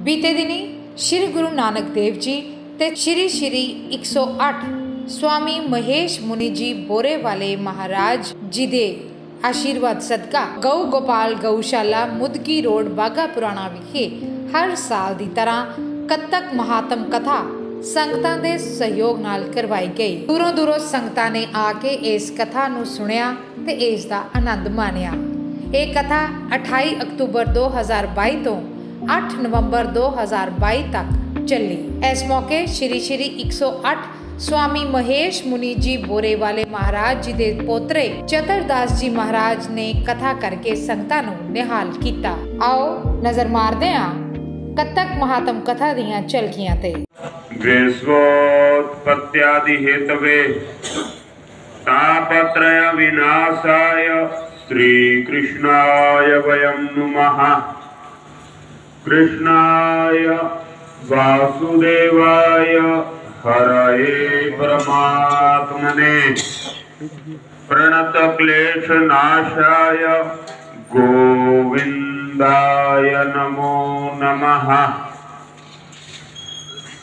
बीते दिनी श्री गुरु नानक देव जी ते श्री 108 स्वामी महेश मुनि जी बोरे वाले महाराज जी दे आशीर्वाद सदका गौ गोपाल गौशाला मुदगी रोड बागा पुराना विखे हर साल दी तरह कत्तक महात्म कथा संगतां दे सहयोग नाल करवाई गई। दूरों दूरों संगतां ने आके इस कथा नूं सुनिया ते इस दा आनंद मानिया। यह कथा 28 अक्तूबर 2022 तो 8 नवंबर 2022 तक चली। इस मौके श्री 108 स्वामी महेश मुनि जी बोरे वाले महाराज जी दे पोतरे चतुरदास जी महाराज ने कथा करके संगतां नूं निहाल कीता। आओ नजर मारदे हां कत्तक महात्म कथा दियां झलकियां ते। विश्वोत्पत्त्यादि हेतवे तापत्रय विनाशाय श्री कृष्णाय वयं नुमः। कृष्णाय वासुदेवाय हरये परमात्मने प्रणत क्लेश नाशाय गोविंदाय नमो नमः।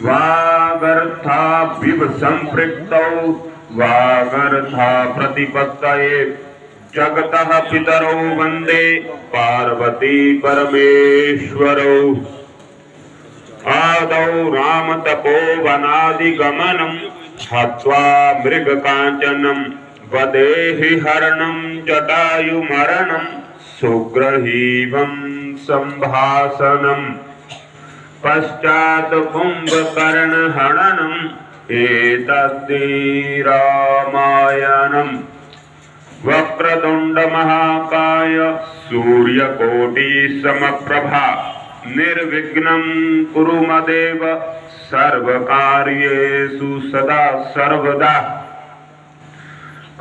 वागर्थाभिव संपृक्तौ वागर्था प्रतिपत्तये जगतः पितरौ वंदे पार्वती परमेश्वरौ। आदौ राम तपोवनादिगमनं हत्वा मृगकाञ्चनं वदेहि हरणं जटायुमरणं सुग्रीवं सम्भाषणम् पश्चात् कुम्भकर्णहननम् एतद्धि रामायणम्। वक्रतुंड महाकाय सूर्यकोटि समप्रभा निर्विघ्नं कुरु मदेव सर्वकार्येषु सदा सर्वदा।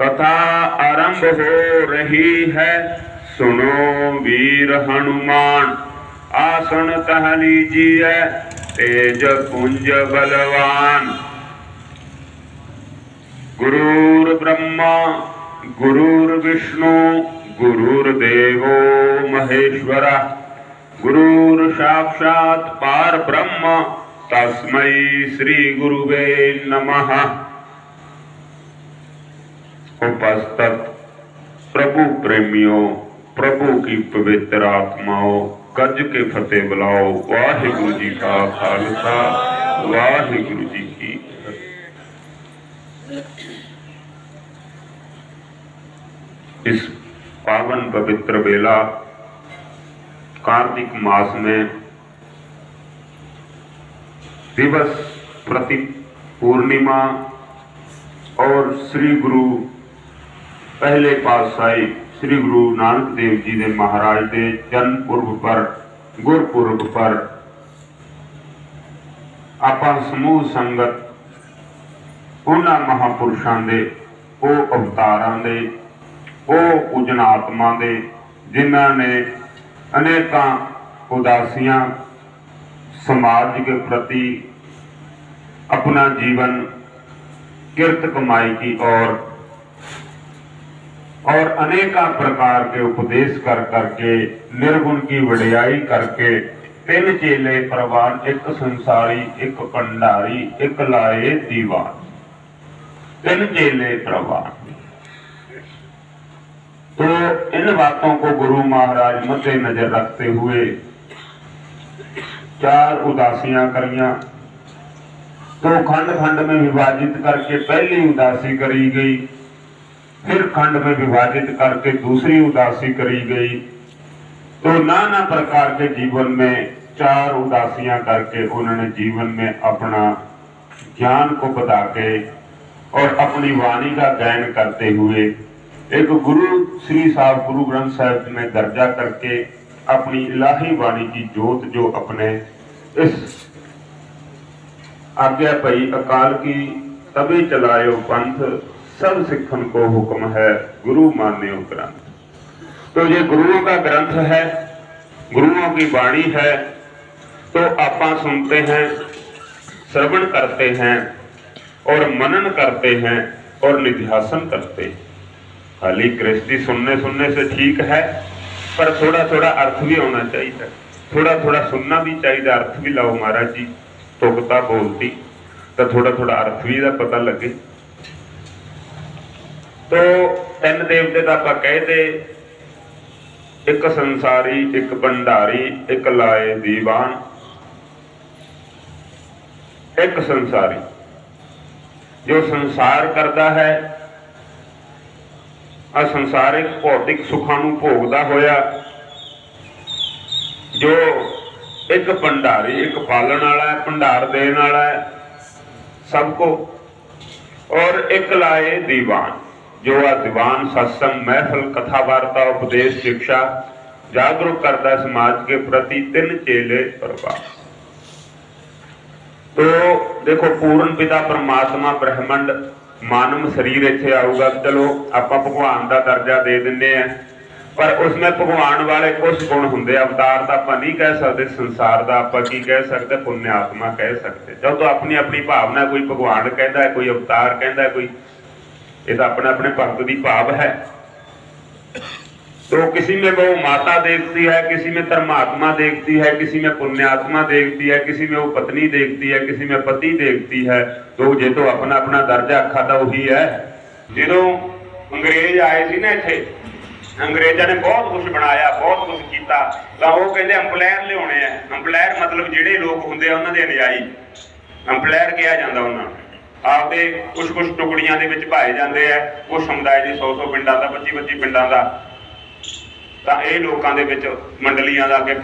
कथा आरंभ हो रही है, सुनो वीर हनुमान। आसन कह लीजिए तेज पुंज बलवान। गुरुर् ब्रह्मा गुरुर्विष्णु गुरुर्देवो महेश्वरा। गुरुर् साक्षात् परब्रह्म तस्मै श्री गुरुवे नमः। उपस्थित प्रभु प्रेमियों, प्रभु की पवित्र आत्माओं, गज के फतेह बुलाओ। वाहिगुरु जी का खालसा वाहिगुरु जी की। इस पावन पवित्र बेला कार्तिक मास में दिवस प्रति पूर्णिमा और श्री गुरु पहले पातशाही श्री गुरु नानक देव जी ने महाराज के जन्म पुरब पर गुरपुरब पर आपां समूह संगत उन्हां महापुरुषां दे ओ अवतारां दे ओ पूजन आत्मा दे जिन्हां ने अनेकां उदासियां समाज के प्रति अपना जीवन किरत कमाई की और अनेका प्रकार के उपदेश कर करके निर्गुण की वडियाई करके तीन चेले प्रवान, एक संसारी, एक भंडारी, एक लाए दीवान। तीन चेले प्रवान। तो इन बातों को गुरु महाराज मद्दे नजर रखते हुए चार उदासियां करियां। तो खंड खंड में विभाजित करके पहली उदासी करी गई, फिर खंड में विभाजित करके दूसरी उदासी करी गई। तो नाना प्रकार के जीवन में चार उदासियां करके उन्होंने जीवन में अपना ज्ञान को बता के और अपनी वाणी का गायन करते हुए एक गुरु श्री साहब गुरु ग्रंथ साहिब में दर्जा करके अपनी इलाही वाणी की जोत जो अपने इस आज्ञा पई अकाल की तभी चलायो पंथ सब सिखन को हुक्म है गुरु मान्यो ग्रंथ। तो ये गुरुओं का ग्रंथ है, गुरुओं की वाणी है। तो आप सुनते हैं, श्रवण करते हैं और मनन करते हैं और निध्यासन करते हैं। खाली कृष्टि सुनने से ठीक है, पर थोड़ा थोड़ा अर्थ भी होना चाहिए। थोड़ा थोड़ा सुनना भी चाहिए, अर्थ भी लाओ महाराज जी, तुकता बोलती तो थोड़ा थोड़ा अर्थ भी का पता लगे। तो तीन देवते तो आप कहते, एक संसारी, एक भंडारी, एक लाए दीवान। एक संसारी जो संसार करता है, असंसारिक भौतिक सुखां नूं भोगदा होया। जो एक भंडारी, एक पालन वाला है, भंडार देने वाला है सबको। और एक लाए दीवान, जो आ दीवान सत्संग महफल कथा वार्ता उपदेश शिक्षा जागरूक करता है समाज के प्रति। तीन चेले प्रभाव। तो देखो, पूर्ण पिता परमात्मा ब्रह्मंड मानव शरीर इत्थे आऊगा, चलो आप भगवान का दर्जा दे दिंदे हैं, पर उसमें भगवान वाले कुछ गुण होंगे। अवतार का आप नहीं कह सकते, संसार का आप की कह सकते, पुण्य आत्मा कह सकते। जब तो अपनी अपनी भावना, कोई भगवान कहता है, कोई अवतार कहता है, कोई ये तो अपने अपने भक्त की भाव है। तो किसी में वो माता देखती है, किसी में धर्मात्मा देखती है, किसी में पुण्यात्मा देखती है, किसी में वो पत्नी देखती है, किसी में पति देखती है। तो जे तो अपना अपना दर्जा अखा तो वही है। जो अंग्रेज आए थे ना इत्थे, अंग्रेजा ने बहुत कुछ बनाया, बहुत कुछ किया, तो वो कहते अंपलायर लियाने हैं। अंपलायर मतलब जिहड़े लोग होंगे उन्होंने अनुयायी, अंपलायर कहा जाता उन्होंने। आपके कुछ कुछ टुकड़ियां दे विच पाए जाते हैं, कुछ समुदाय के 100 पिंडा का, 25 पिंडा का। तो ये लोगों के विच मंडलियां का अगे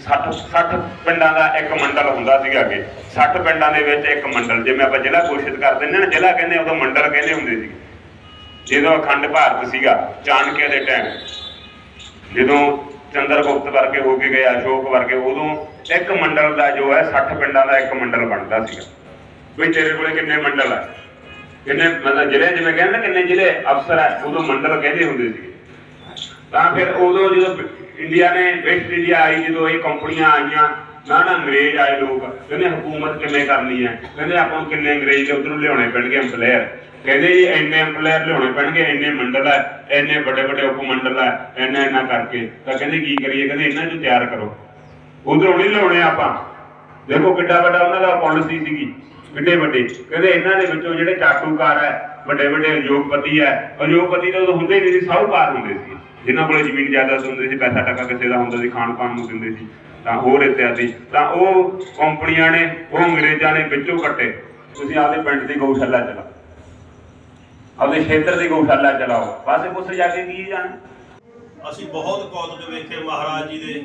60 पिंडा का एक मंडल हुंदा सीगा। अगे 60 पिंडा के विच एक मंडल, जिवें आपां जिला घोषित कर दिंदे ना, जिला कहंदे उदों मंडल कहंदे हुंदे सी। जो अखंड भारत सीगा चाणक्य के टाइम, जो चंद्रगुप्त वर्गे हो के गए, अशोक वर्गे, उदों एक मंडल का जो है 60 पिंडा का एक मंडल बनता सीगा। भाई तेरे को किन्ने मंडल है, किन्ने मतलब जिले, जिवें कहंदे ना किन्ने जिले अफसर है, उदों मंडल कहंदे हुंदे सी। तां फिर उदों जो इंडिया ने वेस्ट इंडिया आई, जो ये कंपनियां आईयां ना अंग्रेज आए लोग कहते हुकूमत किवें करनी है, कहते आपां किन्ने अंग्रेज उधरों लियाने पैणगे अंपलायर, कहते जी इन्ने अंपलायर लियाने पैणगे, इन्ने मंडल है, इन्ने बड़े बड़े उपमंडल है, इन्ना इन्ना करके। तो कहते की करिए, कहते इन्हां चों तैयार करो, उधरों नहीं लियाने आपां। देखो किड्डा वड्डा उन्हां दा पॉलिसी सीगी, किड्डे वड्डे। कहते इन्हां दे विचों जिहड़े चाटूकार है, बड़े बड़े उद्योगपति है, उद्योगपति तो हुंदे नहीं सी, साहूकार हुंदे सी, जिन्हां कोल जमीन जायदाद हुंदी सी, पैसा टका किसी का हुंदा सी, खाण पाण नूं दिंदे सी, तां होर इत्यादि। तां ओह कंपनियां ने, ओह अंग्रेजां ने विचों कट्टे, तुसीं आपदे पिंड दी गौशाला चलाओ, आपदे खेतर दी गौशाला चलाओ, पासे पुੱਛ जा के की जाण। ਅਸੀਂ ਬਹੁਤ ਕੌਤਕ ਵੇਖੇ ਮਹਾਰਾਜ ਜੀ ਦੇ।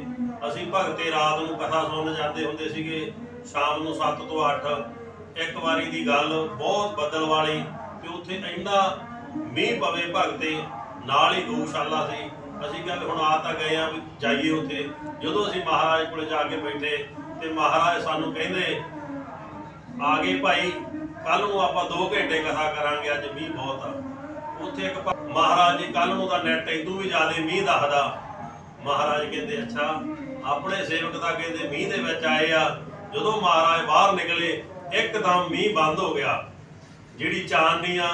ਅਸੀਂ ਭਗਤੇ ਰਾਤ ਨੂੰ ਕਥਾ ਸੁਣਨ ਜਾਂਦੇ ਹੁੰਦੇ ਸੀਗੇ, ਸ਼ਾਮ ਨੂੰ 7 ਤੋਂ 8। ਇੱਕ ਵਾਰੀ ਦੀ ਗੱਲ, ਬਹੁਤ ਬੱਦਲ ਵਾਲੀ, ਤੇ ਉੱਥੇ ਇੰਨਾ ਮੀਂਹ ਪਵੇ, ਭਗਤੇ ਨਾਲ ਹੀ ਗਊਸ਼ਾਲਾ ਸੀ। ਅਸੀਂ ਗੱਲ ਹੁਣ ਆ ਤਾਂ ਗਏ ਆ ਵੀ ਜਾਈਏ ਉੱਥੇ। ਜਦੋਂ ਅਸੀਂ ਮਹਾਰਾਜ ਕੋਲ ਜਾ ਕੇ ਬੈਠੇ ਤੇ ਮਹਾਰਾਜ ਸਾਨੂੰ ਕਹਿੰਦੇ, ਆ ਗਏ ਭਾਈ, ਕੱਲ ਨੂੰ ਆਪਾਂ 2 ਘੰਟੇ ਕਥਾ ਕਰਾਂਗੇ, ਅੱਜ ਮੀਂਹ ਬਹੁਤ ਆ। ਉੱਥੇ ਇੱਕ ਮਹਾਰਾਜ ਜੀ ਕੱਲ ਨੂੰ ਤਾਂ ਨੈਟ ਇਦੋਂ ਵੀ ਜ਼ਿਆਦਾ ਮੀਂਹ ਦੱਸਦਾ। ਮਹਾਰਾਜ ਕਹਿੰਦੇ ਅੱਛਾ, ਆਪਣੇ ਸੇਵਕ ਤਾਂ ਕਹਿੰਦੇ ਮੀਂਹ ਦੇ ਵਿੱਚ ਆਏ ਆ। ਜਦੋਂ ਮਹਾਰਾਜ ਬਾਹਰ ਨਿਕਲੇ, ਇੱਕਦਮ ਮੀਂਹ ਬੰਦ ਹੋ ਗਿਆ। ਜਿਹੜੀ ਚਾਨਣੀ ਆ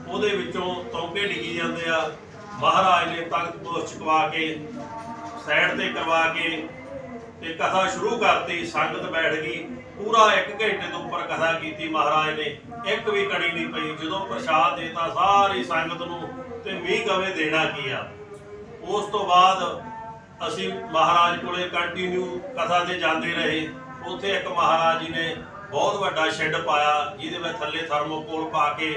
ਉਹਦੇ ਵਿੱਚੋਂ ਤੌਂਕੇ ਡਿੱਗੀ ਜਾਂਦੇ ਆ। ਮਹਾਰਾਜ ਨੇ ਤਖਤ ਪੋਸ਼ ਚੁਕਵਾ ਕੇ, ਸਾਈਡ ਤੇ ਕਰਵਾ ਕੇ ਤੇ ਕਥਾ ਸ਼ੁਰੂ ਕਰਤੀ। ਸੰਗਤ ਬੈਠ ਗਈ। पूरा 1 घंटे तो उपर कथा की महाराज ने, एक भी कड़ी नहीं पई। जो प्रसाद देता सारी संगत नूं ते मींह कवे देना की आ। उस तो बाद असी महाराज कोले कंटिन्यू कथा दे जाते रहे। उत्थे एक महाराज जी ने बहुत वड्डा शेड पाया, जिहदे विच थल्ले थर्मोकोल पा के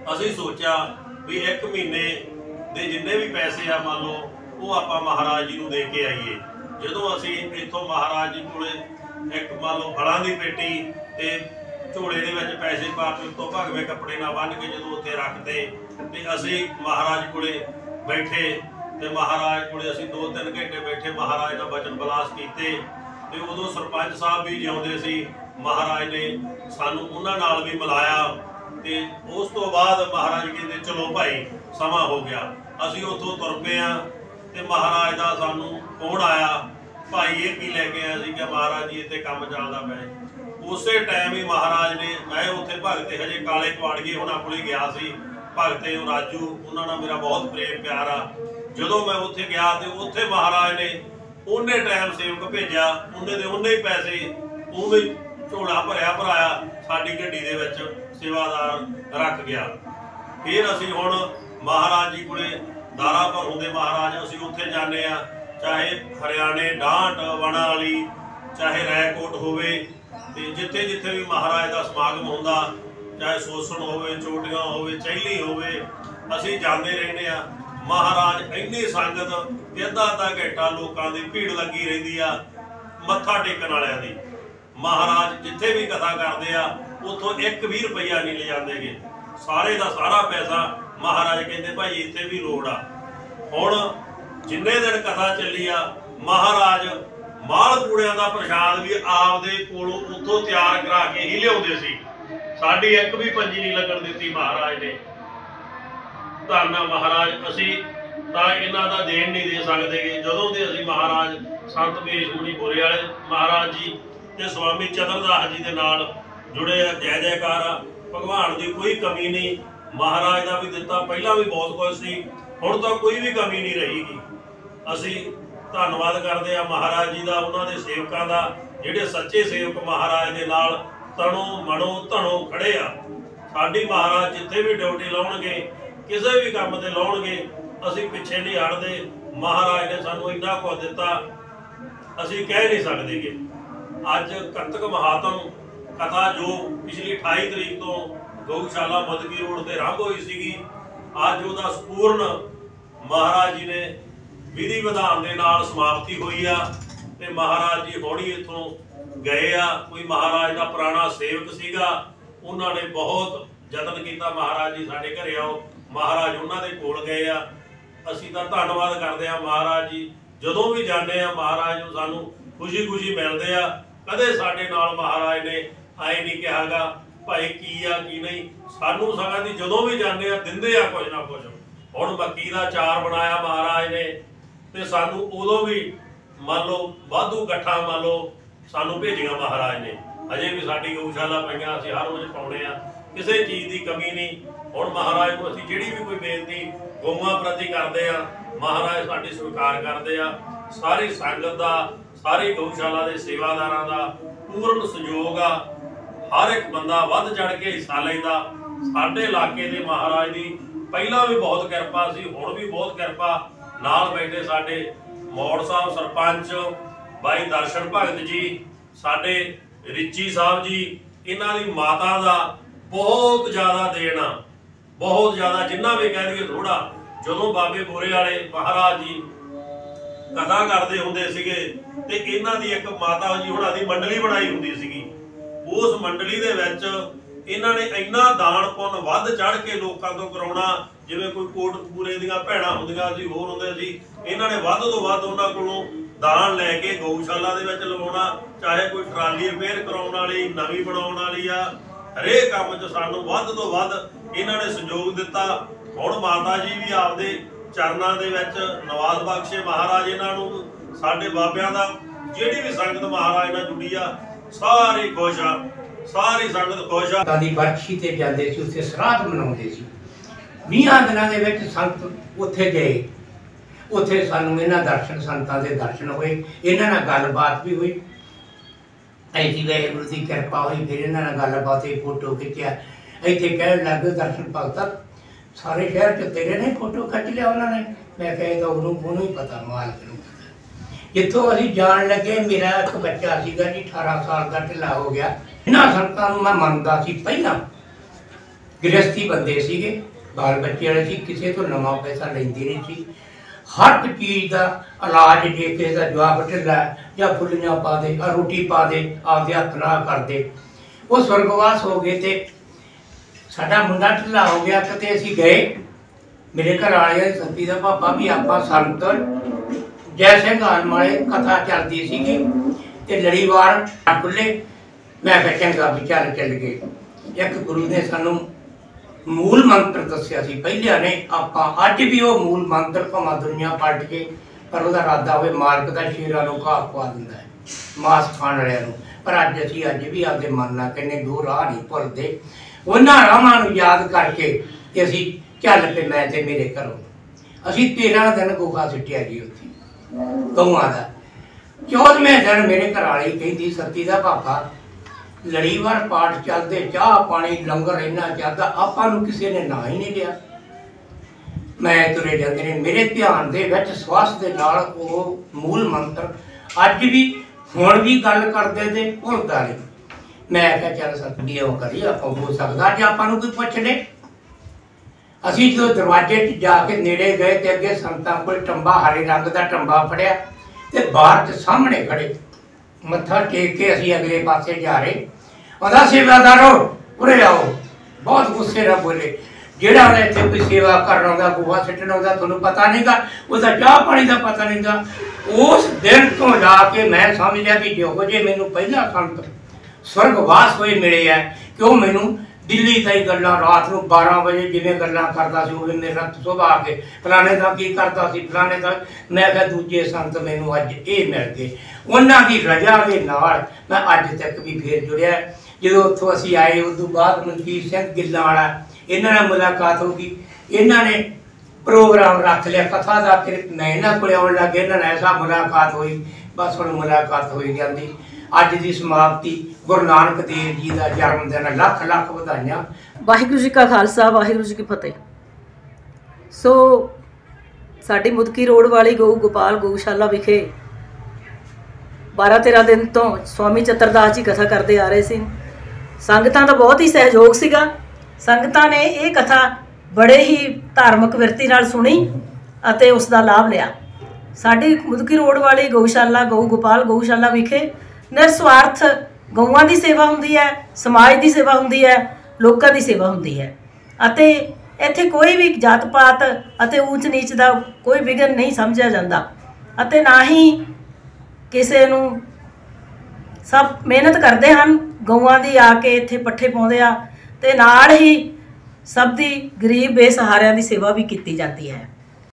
असी सोचा भी 1 महीने दे जिन्ने भी पैसे आ मान लो वो आपां महाराज जी नूं दे के आईए। जदों असी इत्थों महाराज जी कोले एक मान लो फलों की पेटी ते झोले दे विच पैसे पा के उत्तों भगवे कपड़े ना बन के जो उत्थे रखते ते असी महाराज कोले बैठे ते महाराज कोले असी 2-3 घंटे बैठे। महाराज नाल वचन विलास कीते ते उदों सरपंच साहब भी जिउंदे सी। महाराज ने सानू उन्हां नाल भी मिलाया ते उस तो बाद महाराज कहते चलो भाई समा हो गया। असी उत्थों तुर पे ते महाराज दा सानू फोन आया, भाई ये की लैके आया सी कि महाराज जी इत्थे काम चलदा पिया। उस टाइम ही महाराज ने, मैं उत्थे भगते हजे काले कवाड़िए उन्हां कोले गया सी, भगते राजू उन्हां नाल मेरा बहुत प्रेम प्यार आ। जदों मैं उत्थे गया ते उत्थे महाराज ने ਉਹਨੇ ਟਾਈਮ ਸੇਵਕ ਭੇਜਿਆ, ਉਹਨੇ ਦੇ ਉਹਨੇ ਹੀ ਪੈਸੇ ਉਵੇਂ ਝੋਲਾ ਭਰਿਆ ਭਰਾਇਆ ਸਾਡੀ ਗੱਡੀ ਦੇ ਵਿੱਚ ਸੇਵਾਦਾਰ ਰੱਖ ਗਿਆ। ਫਿਰ ਅਸੀਂ ਹੁਣ ਮਹਾਰਾਜ ਜੀ ਕੋਲੇ ਦਾਰਾਪੁਰ ਹੁੰਦੇ ਮਹਾਰਾਜ, ਅਸੀਂ ਉੱਥੇ ਜਾਂਦੇ ਆ, ਚਾਹੇ ਹਰਿਆਣੇ ਡਾਂਟ ਵਣਾ ਵਾਲੀ, ਚਾਹੇ ਰੈਕੋਟ ਹੋਵੇ, ਤੇ ਜਿੱਥੇ ਜਿੱਥੇ ਵੀ ਮਹਾਰਾਜ ਦਾ ਸਮਾਗਮ ਹੁੰਦਾ, ਚਾਹੇ ਸੋਸਣ ਹੋਵੇ, ਚੋਟੀਆਂ ਹੋਵੇ, ਚਹਿਲੀ ਹੋਵੇ, ਅਸੀਂ ਜਾਂਦੇ ਰਹਿੰਦੇ ਆ। ਮਹਾਰਾਜ ਇੰਨੀ ਸੰਗਤ ਕਿ ਅੱਧਾ ਘੰਟਾ ਲੋਕਾਂ ਦੀ ਭੀੜ ਲੱਗੀ ਰਹਿੰਦੀ ਆ ਮੱਥਾ ਟੇਕਣ ਵਾਲਿਆਂ ਦੀ। ਮਹਾਰਾਜ ਜਿੱਥੇ ਵੀ ਕਥਾ ਕਰਦੇ ਆ ਉੱਥੋਂ 1 ਵੀ ਰੁਪਈਆ ਨਹੀਂ ਲਿਜਾਂਦੇਗੇ, ਸਾਰੇ ਦਾ ਸਾਰਾ ਪੈਸਾ ਮਹਾਰਾਜ ਕਹਿੰਦੇ ਭਾਈ ਇੱਥੇ ਵੀ ਲੋੜ ਆ। ਹੁਣ ਜਿੰਨੇ ਦਿਨ ਕਥਾ ਚੱਲੀ ਆ, ਮਹਾਰਾਜ ਮਾਲ ਪੂੜਿਆਂ ਦਾ ਪ੍ਰਸ਼ਾਦ ਵੀ ਆਪਦੇ ਕੋਲੋਂ ਉੱਥੋਂ ਤਿਆਰ ਕਰਾ ਕੇ ਹੀ ਲਿਆਉਂਦੇ ਸੀ। ਸਾਡੀ 1 ਵੀ ਪੰਜੀ ਨਹੀਂ ਲੱਗਣ ਦਿੱਤੀ ਮਹਾਰਾਜ ਨੇ। ਧੰਨ ਮਹਾਰਾਜ, ਅਸੀਂ ਤਾਂ ਇਹਨਾਂ ਦਾ ਦੇਣ ਨਹੀਂ ਦੇ ਸਕਦੇਗੇ। ਜਦੋਂ ਦੇ ਅਸੀਂ ਮਹਾਰਾਜ ਸੰਤ ਮਹੇਸ਼ ਮੁਨੀ ਬੋਰੇ ਵਾਲੇ ਮਹਾਰਾਜ ਜੀ ਤੇ ਸਵਾਮੀ ਚਤਰਦਾਸ ਜੀ ਦੇ ਨਾਲ ਜੁੜੇ ਆ, ਜੈ ਜੈਕਾਰ ਆ। ਭਗਵਾਨ ਦੀ ਕੋਈ ਕਮੀ ਨਹੀਂ, ਮਹਾਰਾਜ ਦਾ ਵੀ ਦਿੱਤਾ ਪਹਿਲਾਂ ਵੀ ਬਹੁਤ ਕੁਝ ਸੀ, ਹੁਣ ਤਾਂ ਕੋਈ ਵੀ ਕਮੀ ਨਹੀਂ ਰਹੇਗੀ। ਅਸੀਂ ਧੰਨਵਾਦ ਕਰਦੇ ਆ ਮਹਾਰਾਜ ਜੀ ਦਾ, ਉਹਨਾਂ ਦੇ ਸੇਵਕਾਂ ਦਾ, ਜਿਹੜੇ ਸੱਚੇ ਸੇਵਕ ਮਹਾਰਾਜ ਦੇ ਨਾਲ ਤਣੋ ਮਣੋ ਧਣੋ ਖੜੇ ਆ। ਸਾਡੀ ਮਹਾਰਾਜ ਜਿੱਥੇ ਵੀ ਡਿਊਟੀ ਲਾਉਣਗੇ, ਕਿਸੇ ਵੀ ਕੰਮ ਤੇ ਲਾਉਣਗੇ, ਅਸੀਂ ਪਿੱਛੇ ਨਹੀਂ ਹਟਦੇ। ਮਹਾਰਾਜ ਨੇ ਸਾਨੂੰ ਇੰਨਾ ਕੁਝ ਦਿੱਤਾ ਅਸੀਂ ਕਹਿ ਨਹੀਂ ਸਕਦੇਗੇ। ਅੱਜ ਕੱਤਕ ਮਹਾਤਮ ਕਥਾ ਜੋ ਪਿਛਲੀ 28 ਤਰੀਕ ਤੋਂ ਗਊਸ਼ਾਲਾ ਮਦਕੀ ਰੋਡ ਤੇ ਆਰੰਭ ਹੋਈ ਸੀਗੀ, ਅੱਜ ਉਹਦਾ ਸੰਪੂਰਨ ਮਹਾਰਾਜ ਜੀ ਨੇ ਵਿਧੀ ਵਿਧਾਨ ਦੇ ਨਾਲ ਸਮਾਪਤੀ ਹੋਈ ਆ। ਤੇ ਮਹਾਰਾਜ ਜੀ ਹੌਲੀ ਇੱਥੋਂ ਗਏ ਆ। ਕੋਈ ਮਹਾਰਾਜ ਦਾ ਪੁਰਾਣਾ ਸੇਵਕ ਸੀਗਾ, ਉਹਨਾਂ ਨੇ ਬਹੁਤ ਯਤਨ ਕੀਤਾ ਮਹਾਰਾਜ ਜੀ ਸਾਡੇ ਘਰੇ ਆਓ, ਮਹਾਰਾਜ ਉਹਨਾਂ ਦੇ ਕੋਲ ਗਏ ਆ। ਅਸੀਂ ਤਾਂ ਧੰਨਵਾਦ ਕਰਦੇ ਆ ਮਹਾਰਾਜ ਜੀ, ਜਦੋਂ ਵੀ ਜਾਂਦੇ ਆ ਮਹਾਰਾਜ ਨੂੰ ਸਾਨੂੰ ਖੁਸ਼ੀ ਖੁਸ਼ੀ ਮਿਲਦੇ ਆ। ਕਦੇ ਸਾਡੇ ਨਾਲ ਮਹਾਰਾਜ ਨੇ ਆਏ ਨਹੀਂ ਕਿਹਾਗਾ ਭਾਈ ਕੀ ਆ ਕੀ ਨਹੀਂ, ਸਾਨੂੰ ਸਗੋਂ ਦੀ ਜਦੋਂ ਵੀ ਜਾਂਦੇ ਆ ਦਿੰਦੇ ਆ ਕੁਝ ਨਾ ਕੁਝ। ਹੁਣ ਮੱਕੀ ਦਾ ਚਾਰ ਬਣਾਇਆ ਮਹਾਰਾਜ ਨੇ, ਤੇ ਸਾਨੂੰ ਉਦੋਂ ਵੀ ਮੰਨ ਲਓ ਵਾਧੂ ਗੱਠਾਂ ਮੰਨ ਲਓ ਸਾਨੂੰ ਭੇਜੀਆਂ ਮਹਾਰਾਜ ਨੇ। ਅਜੇ ਵੀ ਸਾਡੀ ਗਊਸ਼ਾਲਾ ਪਈਆਂ, ਅਸੀਂ ਹਰ ਰੋਜ਼ ਪਾਉਣੇ ਆ, ਕਿਸੇ ਚੀਜ਼ ਦੀ ਕਮੀ ਨਹੀਂ। ਹੁਣ ਮਹਾਰਾਜ ਨੂੰ ਅਸੀਂ ਜਿਹੜੀ ਵੀ ਕੋਈ ਬੇਨਤੀ ਗਊਆਂ ਪ੍ਰਤੀ ਕਰਦੇ ਆ, ਮਹਾਰਾਜ ਸਾਡੀ ਸਵੀਕਾਰ ਕਰਦੇ ਆ। ਸਾਰੀ ਸੰਗਤ ਦਾ, ਸਾਰੀ ਗਊਸ਼ਾਲਾ ਦੇ ਸੇਵਾਦਾਰਾਂ ਦਾ ਪੂਰਨ ਸਹਿਯੋਗ ਆ। ਹਰ ਇੱਕ ਬੰਦਾ ਵੱਧ ਚੜ ਕੇ ਹਿੱਸਾ ਲੈਂਦਾ। ਸਾਡੇ ਇਲਾਕੇ ਦੇ ਮਹਾਰਾਜ ਦੀ ਪਹਿਲਾਂ ਵੀ ਬਹੁਤ ਕਿਰਪਾ ਸੀ, ਹੁਣ ਵੀ ਬਹੁਤ ਕਿਰਪਾ। ਨਾਲ ਬੈਠੇ ਸਾਡੇ ਮੌੜ ਸਾਹਿਬ ਸਰਪੰਚ ਬਾਈ ਦਰਸ਼ਨ ਭਗਤ ਜੀ, ਸਾਡੇ ਰਿਚੀ ਸਾਹਿਬ ਜੀ, ਇਹਨਾਂ ਦੀ ਮਾਤਾ ਦਾ ਬਹੁਤ ਜ਼ਿਆਦਾ ਦੇਣ ਆ, ਬਹੁਤ ਜ਼ਿਆਦਾ, ਜਿੰਨਾ ਵੀ ਕਹਿ ਦਈਏ ਥੋੜਾ। ਜਦੋਂ ਬਾਬੇ ਬੋਰੇ ਵਾਲੇ ਮਹਾਰਾਜ ਜੀ ਕਥਾ ਕਰਦੇ ਹੁੰਦੇ ਸੀਗੇ ਤੇ ਇਹਨਾਂ ਦੀ ਇੱਕ ਮਾਤਾ ਜੀ ਹੁਣਾਂ ਦੀ ਮੰਡਲੀ ਬਣਾਈ ਹੁੰਦੀ ਸੀਗੀ। ਉਸ ਮੰਡਲੀ ਦੇ ਵਿੱਚ ਇਹਨਾਂ ਨੇ ਇੰਨਾ ਦਾਨ ਪੁੰਨ ਵੱਧ ਚੜ ਕੇ ਲੋਕਾਂ ਤੋਂ ਕਰਾਉਣਾ, ਜਿਵੇਂ ਕੋਈ ਕੋਟਕਪੂਰੇ ਦੀਆਂ ਭੈਣਾਂ ਹੁੰਦੀਆਂ ਸੀ, ਹੋਰ ਹੁੰਦੇ ਸੀ, ਇਹਨਾਂ ਨੇ ਵੱਧ ਤੋਂ ਵੱਧ ਉਹਨਾਂ ਕੋਲੋਂ ਦਾਨ ਲੈ ਕੇ ਗਊਸ਼ਾਲਾ ਦੇ ਵਿੱਚ ਲਵਾਉਣਾ। ਚਾਹੇ ਕੋਈ ਟਰਾਲੀ ਰਿਪੇਅਰ ਕਰਾਉਣ ਵਾਲੀ, ਨਵੀਂ ਬਣਾਉਣ ਵਾਲੀ ਆ, ਹਰੇਕ ਕੰਮ 'ਚ ਸਾਨੂੰ ਵੱਧ ਤੋਂ ਵੱਧ ਇਹਨਾਂ ਨੇ ਸਹਿਯੋਗ ਦਿੱਤਾ। ਹੁਣ ਮਾਤਾ ਜੀ ਵੀ ਆਪਦੇ ਚਰਨਾਂ ਦੇ ਵਿੱਚ ਨਵਾਜ਼ ਬਖਸ਼ੇ ਮਹਾਰਾਜ ਇਹਨਾਂ ਨੂੰ। ਸਾਡੇ ਬਾਬਿਆਂ ਦਾ ਜਿਹੜੀ ਵੀ ਸੰਗਤ ਮਹਾਰਾਜ ਨਾਲ ਜੁੜੀ ਆ ਸਾਰੀ ਖੁਸ਼ ਆ, ਸਾਰੀ ਸੰਗਤ ਖੁਸ਼ ਆ। ਦੀ ਬਰਛੀ ਤੇ ਜਾਂਦੇ ਸੀ, ਉੱਥੇ ਸਰਾਧ ਮਨਾਉਂਦੇ ਸੀ। 20 ਦਿਨਾਂ ਦੇ ਵਿੱਚ ਸੰਤ ਉੱਥੇ ਗਏ, ਉੱਥੇ ਸਾਨੂੰ ਇਹਨਾਂ ਦਰਸ਼ਨ, ਸੰਤਾਂ ਦੇ ਦਰਸ਼ਨ ਹੋਏ, ਇਹਨਾਂ ਨਾਲ ਗੱਲਬਾਤ ਵੀ ਹੋਈ। ਐਸੀ ਵਾਹਿਗੁਰੂ ਦੀ ਕਿਰਪਾ ਹੋਈ। ਫਿਰ ਇਹਨਾਂ ਨਾਲ ਗੱਲਬਾਤ ਹੋਈ, ਫੋਟੋ ਖਿੱਚਿਆ। ਇੱਥੇ ਕਹਿਣ ਲੱਗ ਗਏ ਦਰਸ਼ਨ ਭਗਤ ਸਾਰੇ ਸ਼ਹਿਰ 'ਚ ਤੇਰੇ ਨੇ ਫੋਟੋ ਖਿੱਚ ਲਿਆ ਉਹਨਾਂ ਨੇ। ਮੈਂ ਕਿਹਾ ਤਾਂ ਉਹਨੂੰ ਹੀ ਪਤਾ, ਮਾਲਕ ਨੂੰ। ਜਿੱਥੋਂ ਅਸੀਂ ਜਾਣ ਲੱਗੇ, ਮੇਰਾ ਇੱਕ ਬੱਚਾ ਸੀਗਾ ਜੀ 18 ਸਾਲ ਦਾ, ਢਿੱਲਾ ਹੋ ਗਿਆ। ਇਹਨਾਂ ਸੰਤਾਂ ਨੂੰ ਮੈਂ ਮੰਨਦਾ ਸੀ ਪਹਿਲਾਂ, ਗ੍ਰਸਤੀ ਬੰਦੇ ਸੀਗੇ, ਬਾਲ ਬੱਚੇ ਵਾਲੇ ਸੀ, ਕਿਸੇ ਤੋਂ ਨਵਾਂ ਪੈਸਾ ਲੈਂਦੇ ਨਹੀਂ ਸੀ। ਹਰ ਇੱਕ ਚੀਜ਼ ਦਾ ਇਲਾਜ, ਜੇ ਕਿਸੇ ਦਾ ਜਵਾਬ ਢਿੱਲਾ ਜਾਂ ਫੁੱਲੀਆਂ ਪਾ ਦੇ, ਰੋਟੀ ਪਾ ਦੇ, ਆਪਦੇ ਹੱਥ ਨਾਲ ਕਰਦੇ। ਉਹ ਸਵਰਗਵਾਸ ਹੋ ਗਏ ਤੇ ਸਾਡਾ ਮੁੰਡਾ ਢਿੱਲਾ ਹੋ ਗਿਆ। ਕਿਤੇ ਅਸੀਂ ਗਏ, ਮੇਰੇ ਘਰ ਵਾਲਿਆਂ ਦੀ ਸੰਤੀ ਦਾ ਪਾਪਾ ਵੀ ਆਪਾਂ ਸੰਤ ਜੈ ਸਿੰਘ ਆਨਮਾਲੇ ਕਥਾ ਚੱਲਦੀ ਸੀਗੀ ਤੇ ਲੜੀਵਾਰ ਖੁੱਲੇ। ਮੈਂ ਕਿਹਾ ਚੰਗਾ ਵੀ ਚੱਲ ਗਏ। ਇੱਕ ਗੁਰੂ ਨੇ ਸਾਨੂੰ ਮੂਲ ਮੰਤਰ ਦੱਸਿਆ ਸੀ ਪਹਿਲਿਆਂ ਨੇ। ਆਪਾਂ ਅੱਜ ਵੀ ਉਹ ਮੂਲ ਮੰਤਰ ਭਾਵੇਂ ਦੁਨੀਆ ਪਲਟ ਕੇ, ਪਰ ਉਹਦਾ ਇਰਾਦਾ ਹੋਵੇ ਮਾਲਕ ਦਾ, ਸ਼ੇਰਾਂ ਨੂੰ ਘਾਹ ਖਵਾ ਦਿੰਦਾ ਹੈ ਮਾਸ ਖਾਣ ਵਾਲਿਆਂ ਨੂੰ। ਪਰ ਅੱਜ ਵੀ ਆਪਦੇ ਮਨ ਨਾਲ ਕਹਿੰਦੇ ਦੋ ਰਾਹ ਨਹੀਂ ਭੁੱਲਦੇ। ਉਹਨਾਂ ਰਾਹਾਂ ਨੂੰ ਯਾਦ ਕਰਕੇ ਤੇ ਅਸੀਂ ਚੱਲ ਪਏ, ਮੈਂ ਤੇ ਮੇਰੇ ਘਰੋਂ। ਅਸੀਂ 13 ਦਿਨ ਗੋਹਾ ਸੁੱਟਿਆ ਜੀ ਉੱਥੇ ਗਊਆਂ ਦਾ। 14वें दिन मेरे घर वाली कहती सती दा पापा लड़ीवार पाठ चलते चाह पानी लंगर इन्ना चलता आपां नूं किसी ने ना ही नहीं लिया। मैं तुरे जाते ने मेरे ध्यान दे विच स्वास दे नाल वो मूल मंत्र अज भी हुण भी गल करदे ते भुलदा नहीं। मैं क्या चल सकदी है करी आप हो सकता जे आपां नूं कोई पुछ ले। असीं जो दरवाजे च जाके नेड़े गए ते अगे संतां कोल टंबा हरे रंग दा टंबा फड़िया ते बाहर च सामने खड़े मत्था टेक के असीं अगले पासे जा रहे। आंदा सेवादारो उरे आओ। बहुत गुस्से नाल बोले जेड़ा इत्थे कोई सेवा करन आउंदा गोहा सिੱਟਣ आउंदा तुहानूं पता नहींगा उसदा चाह पानी दा पता नहींगा। उस दिन तो ला के मैं समझ लिया कि जो जे मैनूं पहला संत स्वर्गवास होए मिले है कि वो मैनूं दिल्ली ताई गल्लां रात नूं 12 बजे जिवें गल्लां करदा सी उवें मेरे रत सुबह आके फलाने दा की करदा सी फलाने दा। मैं कहा दूजे संत मैनूं अज ये मिल गए उन्हां दी रजा दे नाल मैं अज तक भी फिर जुड़िया। जो उत्थों असीं आए उस तो बाद मनकीर सिंह गिल्लां वाला इन्हां नाल मुलाकात हो गई। इन्हां ने प्रोग्राम रख लिया कथा का फिर मैं इन्हां कोल आउण लग गया। इन्हां नाल ऐसा मुलाकात हुई बस हुण मुलाकात होई जाती। अज की समाप्ति गुरु नानक देव जी का जन्मदिन लख लख बधाइयां। वाहिगुरू जी का खालसा वाहिगुरू जी की फतेह। सो साडी मुदकी रोड वाली गऊ गोपाल गौशाला विखे 12-13 दिन तो स्वामी चतरदास जी कथा करते आ रहे सी। संगतां दा बहुत ही सहयोग सीगा। संगतां ने ये कथा बड़े ही धार्मिक विरती नाल सुनी अते उस दा लाभ लिया। साडी मुदकी रोड वाली गौशाला गऊ गोपाल गौशाला विखे निस्वार्थ गऊआं दी सेवा हुंदी है, समाज दी सेवा हुंदी है, लोकां दी सेवा हुंदी है अते इत्थे कोई भी जात पात अते ऊंच नीच दा कोई विघन नहीं समझिया जांदा अते ना ही किसे नूं सब मेहनत करते हैं। गऊआं दी आके इत्थे पट्ठे पाउंदे आ ते नाल ही सब दी गरीब बेसहारिਆਂ दी सेवा भी की जाती है।